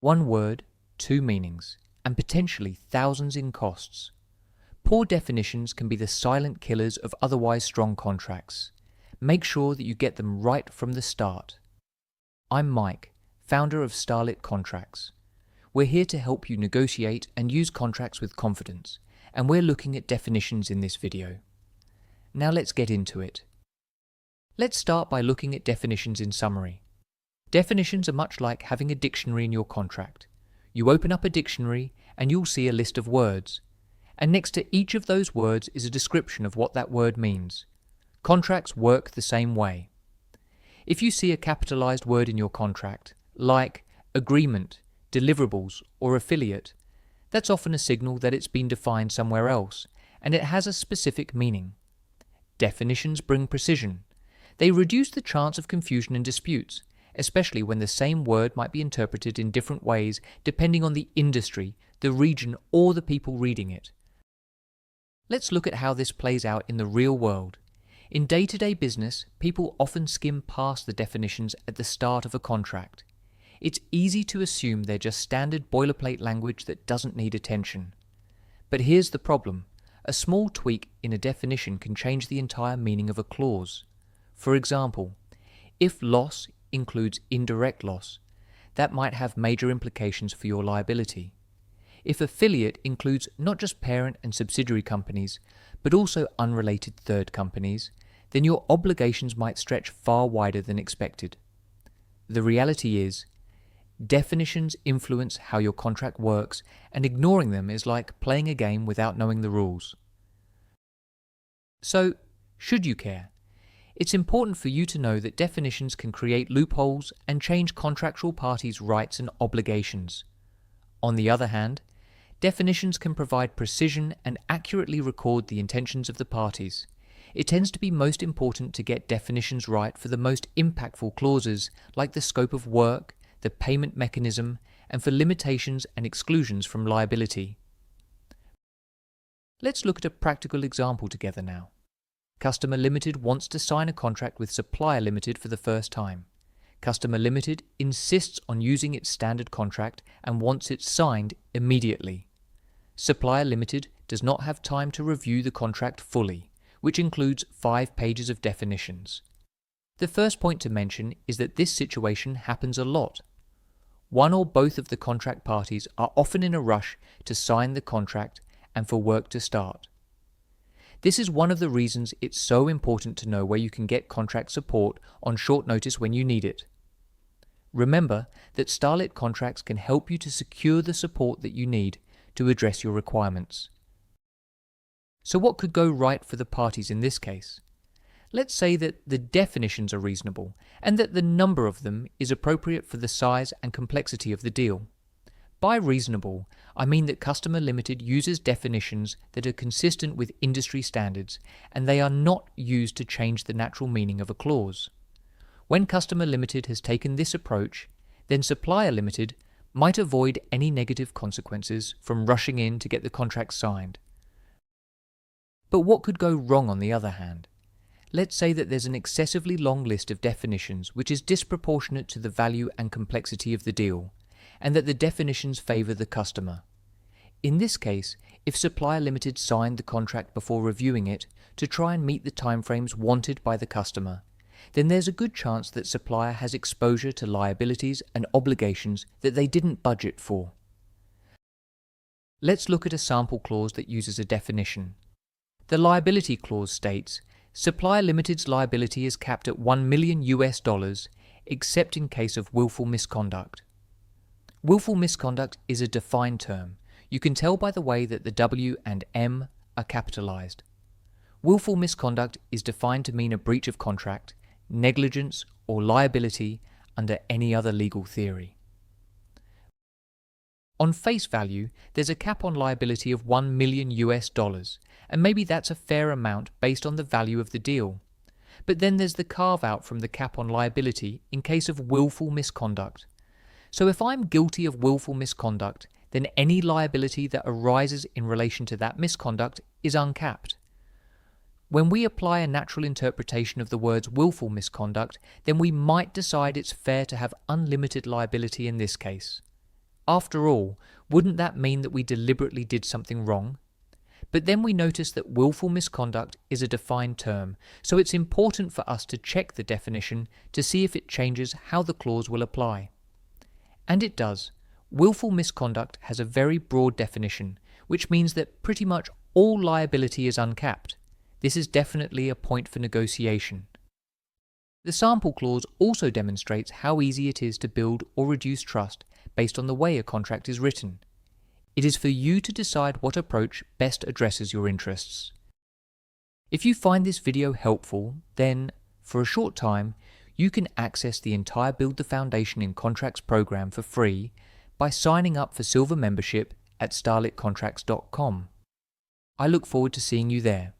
One word, two meanings, and potentially thousands in costs. Poor definitions can be the silent killers of otherwise strong contracts. Make sure that you get them right from the start. I'm Mike, founder of Starlit Contracts. We're here to help you negotiate and use contracts with confidence, and we're looking at definitions in this video. Now let's get into it. Let's start by looking at definitions in summary. Definitions are much like having a dictionary in your contract. You open up a dictionary and you'll see a list of words. And next to each of those words is a description of what that word means. Contracts work the same way. If you see a capitalized word in your contract, like agreement, deliverables, or affiliate, that's often a signal that it's been defined somewhere else, and it has a specific meaning. Definitions bring precision. They reduce the chance of confusion and disputes, especially when the same word might be interpreted in different ways depending on the industry, the region, or the people reading it. Let's look at how this plays out in the real world. In day-to-day business, people often skim past the definitions at the start of a contract. It's easy to assume they're just standard boilerplate language that doesn't need attention. But here's the problem. A small tweak in a definition can change the entire meaning of a clause. For example, if loss includes indirect loss, that might have major implications for your liability. If affiliate includes not just parent and subsidiary companies, but also unrelated third companies, then your obligations might stretch far wider than expected. The reality is, definitions influence how your contract works, and ignoring them is like playing a game without knowing the rules. So, should you care? It's important for you to know that definitions can create loopholes and change contractual parties' rights and obligations. On the other hand, definitions can provide precision and accurately record the intentions of the parties. It tends to be most important to get definitions right for the most impactful clauses like the scope of work, the payment mechanism, and for limitations and exclusions from liability. Let's look at a practical example together now. Customer Limited wants to sign a contract with Supplier Limited for the first time. Customer Limited insists on using its standard contract and wants it signed immediately. Supplier Limited does not have time to review the contract fully, which includes 5 pages of definitions. The first point to mention is that this situation happens a lot. One or both of the contract parties are often in a rush to sign the contract and for work to start. This is one of the reasons it's so important to know where you can get contract support on short notice when you need it. Remember that Starlit Contracts can help you to secure the support that you need to address your requirements. So what could go right for the parties in this case? Let's say that the definitions are reasonable and that the number of them is appropriate for the size and complexity of the deal. By reasonable, I mean that Customer Limited uses definitions that are consistent with industry standards and they are not used to change the natural meaning of a clause. When Customer Limited has taken this approach, then Supplier Limited might avoid any negative consequences from rushing in to get the contract signed. But what could go wrong on the other hand? Let's say that there's an excessively long list of definitions which is disproportionate to the value and complexity of the deal, and that the definitions favour the customer. In this case, if Supplier Limited signed the contract before reviewing it to try and meet the timeframes wanted by the customer, then there's a good chance that Supplier has exposure to liabilities and obligations that they didn't budget for. Let's look at a sample clause that uses a definition. The liability clause states, Supplier Limited's liability is capped at $1 million except in case of willful misconduct. Willful misconduct is a defined term. You can tell by the way that the W and M are capitalized. Willful misconduct is defined to mean a breach of contract, negligence, or liability under any other legal theory. On face value, there's a cap on liability of $1 million, and maybe that's a fair amount based on the value of the deal. But then there's the carve-out from the cap on liability in case of willful misconduct. So if I'm guilty of willful misconduct, then any liability that arises in relation to that misconduct is uncapped. When we apply a natural interpretation of the words willful misconduct, then we might decide it's fair to have unlimited liability in this case. After all, wouldn't that mean that we deliberately did something wrong? But then we notice that willful misconduct is a defined term, so it's important for us to check the definition to see if it changes how the clause will apply. And it does. Willful misconduct has a very broad definition, which means that pretty much all liability is uncapped. This is definitely a point for negotiation. The sample clause also demonstrates how easy it is to build or reduce trust based on the way a contract is written. It is for you to decide what approach best addresses your interests. If you find this video helpful, then, for a short time, you can access the entire Build the Foundation in Contracts program for free by signing up for Silver membership at starlitcontracts.com. I look forward to seeing you there.